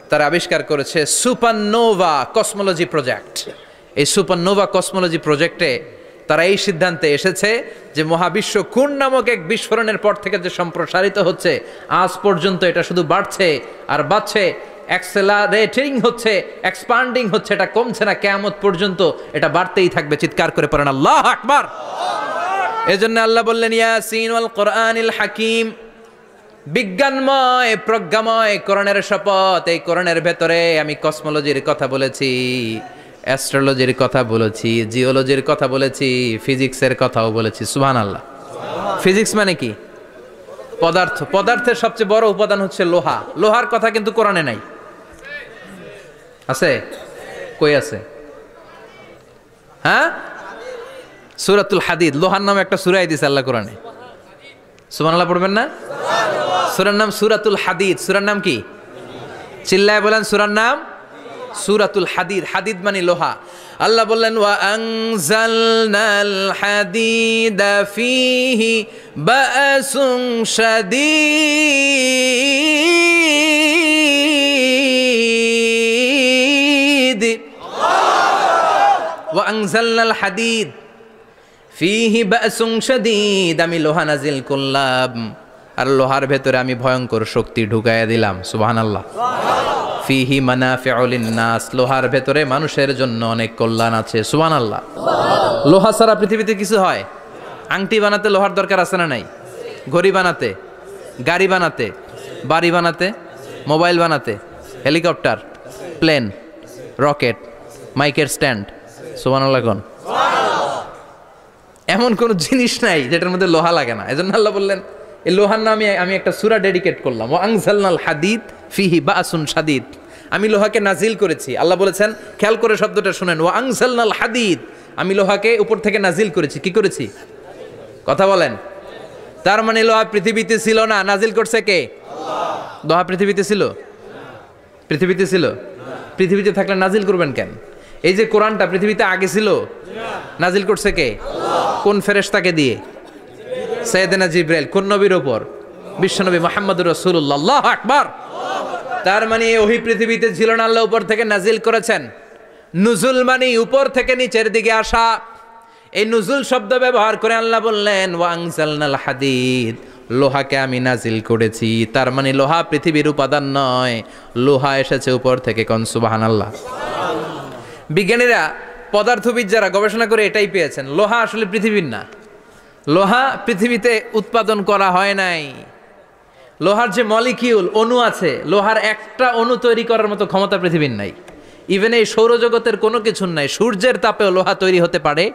তারা আবিষ্কার করেছে সুপারনোভা কসমোলজি প্রজেক্ট। এই সুপারনোভা কসমোলজি প্রজেক্টে তারা এই সিদ্ধান্তে এসেছে যে মহাবিশ্ব কোন নামক এক বিস্ফোরণের পর থেকে যে সম্প্রসারিত হচ্ছে, আজ পর্যন্ত এটা শুধু বাড়ছে আর বাড়ছে, অ্যাক্সেলারেটিং হচ্ছে, এক্সপান্ডিং হচ্ছে, এটা কমছে না। কিয়ামত পর্যন্ত এটা বাড়তেই থাকবে। চিৎকার করে পড়েন আল্লাহু আকবার। এজন্য আল্লাহ বললেন ইয়াসিন ওয়াল কোরআনিল হাকিম, বিজ্ঞানময় প্রজ্ঞাময় কোরআনের শপথ। এই কোরআনের ভেতরে আমি কসমোলজির কথা বলেছি, অ্যাস্ট্রোলজির কথা বলেছি, জিওলজির কথা বলেছি, ফিজিক্সের কথাও বলেছি। সুবহানাল্লাহ। ফিজিক্স মানে কি? পদার্থ। পদার্থের সবচেয়ে বড় উপাদান হচ্ছে লোহা। লোহার কথা কিন্তু কোরআনে নাই। আছে? কই আছে? হ্যাঁ, সূরাতুল হাদিদ, লোহার নামে একটা সূরা দিয়েছে আল্লাহ কোরআনে। সুবহানাল্লাহ পড়বেন না? সূরার নাম সূরাতুল হাদিদ। সূরার নাম কি? চিল্লায় বলেন সূরার নাম সূরাতুল হাদিদ। হাদিদ মানে লোহা। আল্লাহ বললেন ওয়া আনজালনাল হাদিদা ফীহি বা'সুন শাদীদ। ওয়া আনজালনাল হাদিদ ফীহি বা'সুন শাদীদ, আমি লোহা নাজিল করলাম আর লোহার ভেতরে আমি ভয়ঙ্কর শক্তি ঢুকাইয়া দিলাম। সুবহানাল্লাহ। ফিহি মানাফিউ লিন-নাস, লোহার ভেতরে মানুষের জন্য অনেক কল্যাণ আছে। সুবহানাল্লাহ। লোহা ছাড়া পৃথিবীতে কিছু হয়? আংটি বানাতে লোহার দরকার আছে না নাই? ঘড়ি বানাতে, গাড়ি বানাতে, বাড়ি বানাতে, মোবাইল বানাতে, হেলিকপ্টার, প্লেন, রকেট, মাইকের স্ট্যান্ড। সুবহানাল্লাহ কোন? এমন কোন জিনিস নাই যেটার মধ্যে লোহা লাগে না। এজন্য আল্লাহ বললেন এই লোহার নামে আমি একটা সূরা ডেডিকেট করলাম, ওয়া আনজালনাল হাদিদ ফিহি বা'সুন শাদীদ। আমি লোহাকে নাজিল করেছি। আল্লাহ বলেছেন, খেয়াল করে শব্দটা শুনেন, ওয়া আনজালনাল হাদিদ, আমি লোহাকে উপর থেকে নাজিল করেছি। কি করেছি? কথা বলেন। তার মানে লোহা পৃথিবীতে ছিল না, নাজিল করছে কে? আল্লাহ। লোহা পৃথিবীতে ছিল? পৃথিবীতে ছিল? পৃথিবীতে থাকলে নাজিল করবেন কেন? এই যে কোরআনটা পৃথিবীতে আগে ছিল, নাজিল করছে কে? আল্লাহ। কোন ফেরেশতাকে দিয়ে? সাইয়েদনা জিবরাইল। কোন নবীর উপর? বিশ্বনবী মুহাম্মদুর রাসূলুল্লাহ। আল্লাহু আকবার। তার মানে ওহি পৃথিবীতে ছিল না, আল্লাহ উপর থেকে নাজিল করেছেন। নুজুল মানে উপর থেকে নিচের দিকে আসা। এই নুজুল শব্দ ব্যবহার করে আল্লাহ বললেন ওয়া আনজালনাল হাদিদ, লোহাকে আমি নাজিল করেছি। তার মানে লোহা পৃথিবীর উপাদান নয়, লোহা এসেছে উপর থেকে। কোন সুবহানাল্লাহ। বিজ্ঞানীরা, পদার্থবিদ যারা গবেষণা করে এটাই পেয়েছেন, লোহা আসলে পৃথিবীর না। লোহা পৃথিবীতে উৎপাদন করা হয় নাই। লোহার যে মলিকিউল, অণু আছে, লোহার একটা অণু তৈরি করার মতো ক্ষমতা পৃথিবীর নাই। ইভেন এই সৌরজগতের কোনো কিছুর নাই। সূর্যের তাপেও লোহা তৈরি হতে পারে।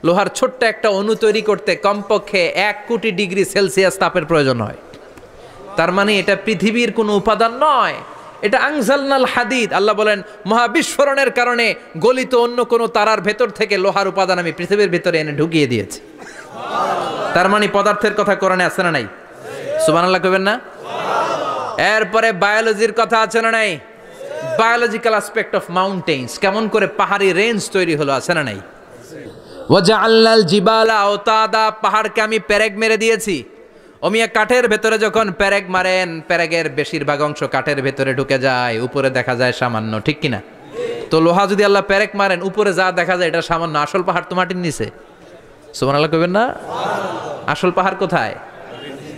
লোহার ছোট্ট একটা অণু তৈরি করতে কমপক্ষে 1 কোটি ডিগ্রি সেলসিয়াস তাপের প্রয়োজন হয়। তার মানে এটা পৃথিবীর কোনো উপাদান নয়, এটা আনজালনাল হাদিদ। আল্লাহ বলেন মহাবিস্ফোরণের কারণে গলিত অন্য কোনো তারার ভেতর থেকে লোহার উপাদান আমি পৃথিবীর ভেতরে এনে ঢুকিয়ে দিয়েছি। তার মানে পদার্থের কথা কোরআনে আছে না নাই? সুবহানাল্লাহ কইবেন না? এরপরে বায়োলজির কথা আছে না নাই? বায়োলজিক্যাল অ্যাসপেক্ট অফ মাউন্টেন্স, কেমন করে পাহাড়ি রেঞ্জ তৈরি হলো, আছে না নাই? ওয়াজআলনাল জিবালা আওতাদা, পাহাড়কে আমি পেরেক মেরে দিয়েছি। ওমিয়া কাঠের ভেতরে যখন পেরেক মারেন, পেরেকের বেশিরভাগ অংশ কাঠের ভেতরে ঢুকে যায়, উপরে দেখা যায় সামান্য, ঠিক কিনা? তো লোহা যদি আল্লাহ পেরেক মারেন, উপরে যা দেখা যায় এটা সামান্য, আসল পাহাড় তো মাটির নিচে। সুবহানাল্লাহ কইবেন না? আসল পাহাড় কোথায়?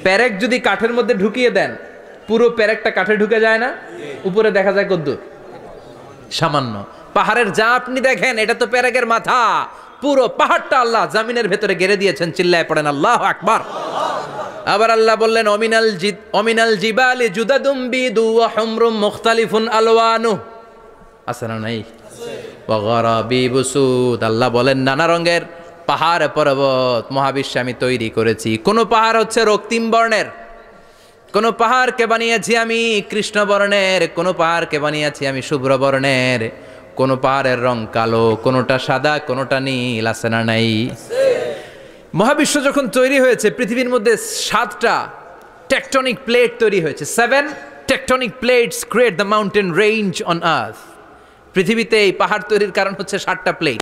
পেরেক যদি কাঠের মধ্যে ঢুকিয়ে দেন, পুরো পেরেকটা কাঠে ঢুকে যায় না, উপরে দেখা যায় কদ্দুর? সামান্য। পাহাড়ের যা আপনি দেখেন এটা তো পেরেকের মাথা, পুরো পাহাড়টা আল্লাহ জামিনের ভেতরে গেড়ে দিয়েছেন। চিল্লায় পড়েন আল্লাহু আকবার। আবার আল্লাহ বললেন অমিনাল জিবালি জুদাদুম বিদু ওয়া হুমরুম মুখতালিফুন আলওয়ানু, আছে না নাই? ওয়া গরাবিবু সুদ, আল্লাহ বলেন নানা রঙের পাহাড় পর্বত মহাবিশ্বে আমি তৈরি করেছি। কোন পাহাড় হচ্ছে রক্তিম বর্ণের, কোন পাহাড়কে বানিয়েছি আমি কৃষ্ণ বর্ণের, কোন পাহাড়কে বানিয়েছি আমি শুভ্র বর্ণের, কোন পাহাড়ের রং কালো, কোনটা সাদা, কোনটা নীল, আছে না নাই? মহাবিশ্ব যখন তৈরি হয়েছে পৃথিবীর মধ্যে 7টা টেকটনিক প্লেট তৈরি হয়েছে। 7 tectonic plates create the mountain range on earth. পৃথিবীতে এই পাহাড় তৈরির কারণ হচ্ছে 7টা প্লেট,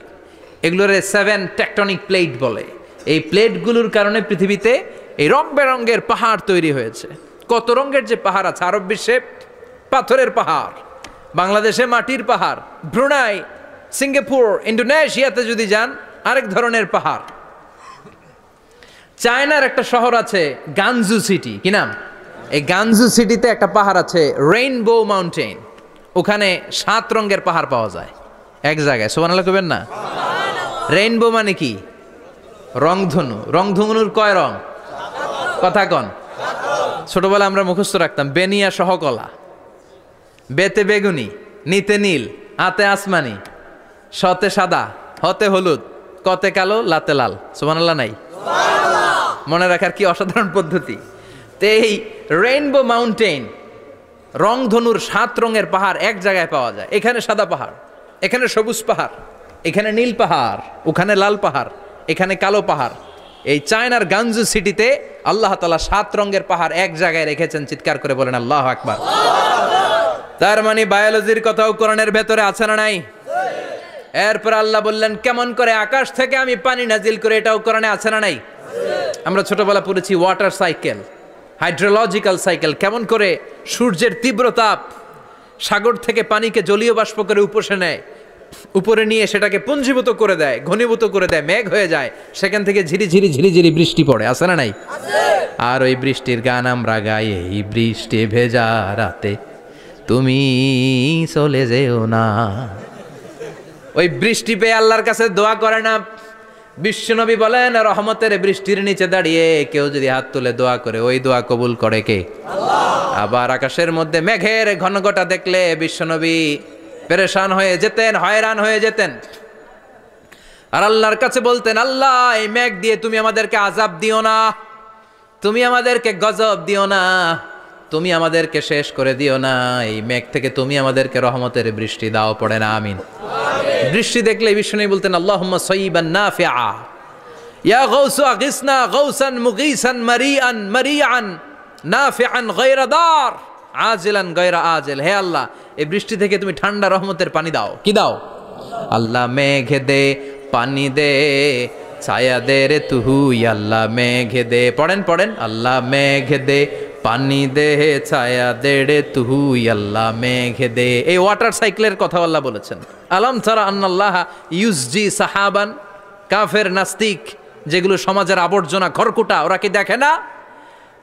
এগুলোরে 7 টেকটনিক প্লেট বলে। এই প্লেটগুলোর কারণে পৃথিবীতে এই রং বেরঙের পাহাড় তৈরি হয়েছে। কত রঙের যে পাহাড় আছে, আরব বিশ্বে পাথরের পাহাড়, বাংলাদেশে মাটির পাহাড়, ব্রুনাই, সিঙ্গাপুর, ইন্দোনেশিয়াতে যদি যান আরেক ধরনের পাহাড়। চায়নার একটা শহর আছে গানজু সিটি, কি নাম? এই গানজু সিটিতে একটা পাহাড় আছে রেইনবো মাউন্টেন, ওখানে 7 রঙের পাহাড় পাওয়া যায় এক জায়গায়। সুবহানাল্লাহ কইবেন না? রেইনবো মানে কি? রংধনু। রংধনুর কয় রং? কথা কন। ছোটবেলা আমরা মুখস্থ রাখতাম বেনিয়া সহকলা, বেতে বেগুনি, নিতে নীল, আতে আসমানি, শতে সাদা, হতে হলুদ, কতে কালো, লাতে লাল। সুবহানাল্লাহ নাই? মনে রাখার কি অসাধারণ পদ্ধতি। তো এই রেইনবো মাউন্টেন, রংধনুর 7 রঙের পাহাড় এক জায়গায় পাওয়া যায়। এখানে সাদা পাহাড়, এখানে সবুজ পাহাড়, এখানে নীল পাহাড়, ওখানে লাল পাহাড়, এখানে কালো পাহাড়। এই চায়নার গানজু সিটিতে আল্লাহ তাআলা 7 রঙের পাহাড় এক জায়গায় রেখেছেন। চিৎকার করে বলেন আল্লাহু আকবার। তার মানে বায়োলজির কথাও কোরআনের ভেতরে আছে না নাই? এরপর আল্লাহ বললেন কেমন করে আকাশ থেকে আমি পানি নাজিল করে, এটাও কোরআনে আছে না নাই? আমরা ছোটবেলা পড়েছি ওয়াটার সাইকেল, হাইড্রোলজিক্যাল সাইকেল, কেমন করে সূর্যের তীব্র তাপ সাগর থেকে পানিকে জলীয় বাষ্প করে উপসে নেয়, উপরে নিয়ে সেটাকে পুঞ্জীভূত করে দেয়, ঘনীভূত করে দেয়, মেঘ হয়ে যায়, সেখান থেকে ঝিরিঝিরি ঝিরিঝিরি বৃষ্টি পড়ে, আছে না নাই? আর ওই বৃষ্টির গান আমরা গাই, এই বৃষ্টি ভেজা রাতে তুমি চলে যেও না। ওই বৃষ্টি পেয়ে আল্লাহর কাছে দোয়া করে না? বিশ্বনবী বলেন রহমতের বৃষ্টির নিচে দাঁড়িয়ে কেউ যদি হাত তুলে দোয়া করে, ওই দোয়া কবুল করে কে? আল্লাহ। আবার আকাশের মধ্যে মেঘের ঘনঘটা দেখলে বিশ্বনবী পেরেশান হয়ে যেতেন, হয়রান হয়ে যেতেন, আর আল্লাহর কাছে বলতেন আল্লাহ এই মেঘ দিয়ে তুমি আমাদেরকে আযাব দিও না, তুমি আমাদেরকে গজব দিও না, তুমি আমাদেরকে শেষ করে দিও না, এই মেঘ থেকে তুমি আমাদেরকে রহমতের বৃষ্টি দাও। পড়ে না আমিন। বৃষ্টি দেখলে বিষ্ণু বলতেন আল্লাহুম্মা সাইয়িবান নাফিআ, ইয়া গাউসু আগিসনা গাউসান মুগীসান মারিআন মারিআন নাফিআন গায়রা দার আজিলান গায়রা আজিল। হে আল্লাহ এই বৃষ্টি থেকে তুমি ঠান্ডা রহমতের পানি দাও। কি দাও? আল্লাহ মেঘ দে, পানি দে, ছায়া দে রে তুহু, আল্লাহ মেঘ দে। পড়েন পড়েন, আল্লাহ মেঘ দে, পানি দে, ছায়া দে রে তুহু, আল্লাহ মেঘ দে। এই ওয়াটার সাইকেলের কথা আল্লাহ বলেছেন। আলম তারা আন্নাল্লাহ ইউসজি সাহাবান। কাফের নাস্তিক যেগুলো সমাজের আবর্জনা খড়কুটা, ওরা কি দেখে না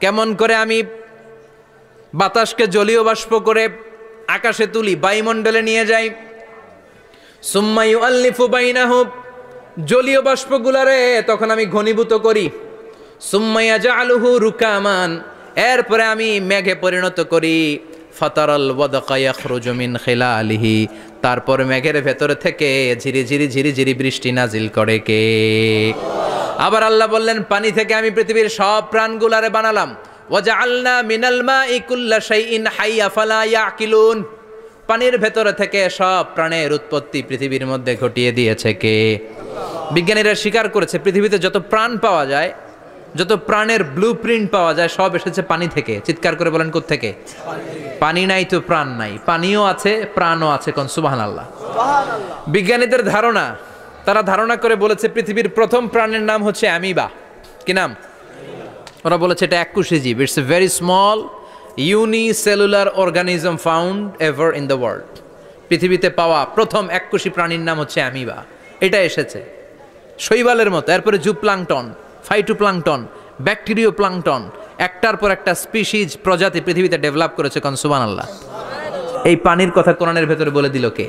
কেমন করে আমি বাতাসকে জলীয় বাষ্প করে আকাশে তুলি, বায়ুমণ্ডলে নিয়ে যাই, সুম্মা ইউআল্লিফু বাইনাহুম, জলীয় বাষ্পগুলারে তখন আমি ঘনীভূত করি, সুম্মা ইয়াজআলুহু রুকামান, এরপরে আমি মেঘে পরিণত করি, ফাতারাল ওয়াদকা ইয়াখরুজু মিন খিলালিহি, তারপর মেঘের ভেতর থেকে ঝিরিঝিরি ঝিরিঝিরি বৃষ্টি নাজিল করে কে? আবার আল্লাহ বললেন পানি থেকে আমি পৃথিবীর সব প্রাণগুলারে বানালাম, ওয়াজআলনা মিনাল মাই কুল্লা শাইইন হাইয়া ফালা ইয়াকিলুন, পানির ভেতর থেকে সব প্রাণের উৎপত্তি পৃথিবীর মধ্যে ঘটিয়ে দিয়েছে কে? বিজ্ঞানীরা স্বীকার করেছে পৃথিবীতে যত প্রাণ পাওয়া যায়, যত প্রাণের ব্লুপ্রিন্ট পাওয়া যায় সব এসেছে পানি থেকে। চিৎকার করে বলেন কোত্থেকে? পানি নাই তো প্রাণ নাই, পানিও আছে প্রাণও আছে। কোন সুবহানাল্লাহ। বিজ্ঞানীদের ধারণা, তারা ধারণা করে বলেছে পৃথিবীর প্রথম প্রাণের নাম হচ্ছে অ্যামিবা। কি নাম? ওরা বলেছে এটা এককোষী জীব, it's a very small unicellular organism found ever in the world. পৃথিবীতে পাওয়া প্রথম এককোষী প্রাণীর নাম হচ্ছে অ্যামিবা। এটা এসেছে শৈবালের মতো, এরপরে জুপ্লাংটন, ফাইটোপ্লাংটন, ব্যাকটেরিও প্লাংটন, একটার পর একটা স্পিসিজ প্রজাতি পৃথিবীতে ডেভেলপ করেছে। কোন সুবহানাল্লাহ। এই পানির কথা কোরআনের ভেতরে বলে দিল কে?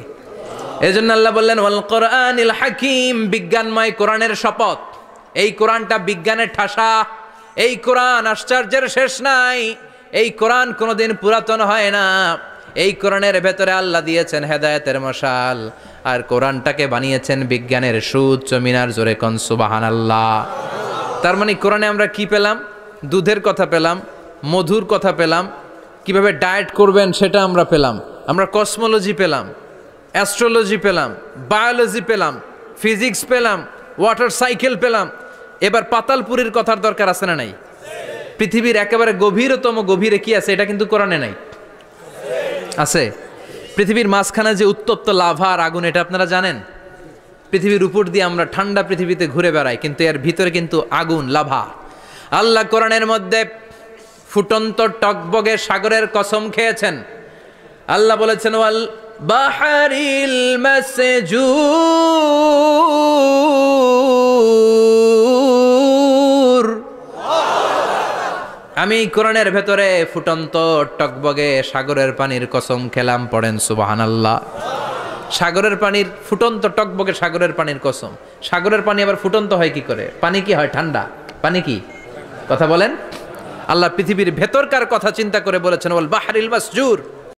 এজন্য আল্লাহ বললেন ওয়াল কোরআনিল হাকিম, বিজ্ঞানময় কোরআনের শপথ। এই কোরআনটা বিজ্ঞানের ঠাসা, এই কোরআন আশ্চর্যের শেষ নাই, এই কোরআন কোনোদিন পুরাতন হয় না। এই কোরআনের ভেতরে আল্লাহ দিয়েছেন হেদায়েতের মশাল, আর কোরআনটাকে বানিয়েছেন বিজ্ঞানের সুউচ্চ মিনার। জোরে কোন সুবহানাল্লাহ। তার মানে কোরআনে আমরা কি পেলাম? দুধের কথা পেলাম, মধুর কথা পেলাম, কিভাবে ডায়েট করবেন সেটা আমরা পেলাম, আমরা কসমোলজি পেলাম, অ্যাস্ট্রোলজি পেলাম, বায়োলজি পেলাম, ফিজিক্স পেলাম, ওয়াটার সাইকেল পেলাম। এবার পাতালপুরীর কথার দরকার আছে না নাই? পৃথিবীর একেবারে গভীরতম গভীরে কি আছে এটা কিন্তু কোরআনে নাই, আছে। পৃথিবীর মাঝখানে যে উত্তপ্ত লাভা আর আগুন, এটা আপনারা জানেন? পৃথিবীর উপর দিয়ে আমরা ঠান্ডা পৃথিবীতে ঘুরে বেড়াই, কিন্তু এর ভিতরে কিন্তু আগুন, লাভা। আল্লাহ কোরআনের মধ্যে ফুটন্ত টকবগে সাগরের কসম খেয়েছেন। আল্লাহ বলেছেন ওয়াল বাহরিল মাসজুর, আমি কোরআনের ভেতরে ফুটন্ত টকবগে সাগরের পানির কসম খেলাম। পড়েন সুবহানাল্লাহ। সাগরের পানির ফুটন্ত টকবগে সাগরের পানির কসম। সাগরের পানি আবার ফুটন্ত হয় কি করে? পানি কি হয়? ঠান্ডা। পানি কি? কথা বলেন। আল্লাহ পৃথিবীর ভেতরকার কথা চিন্তা করে বলেছেন ওয়াল বাহরিল মাসজুর,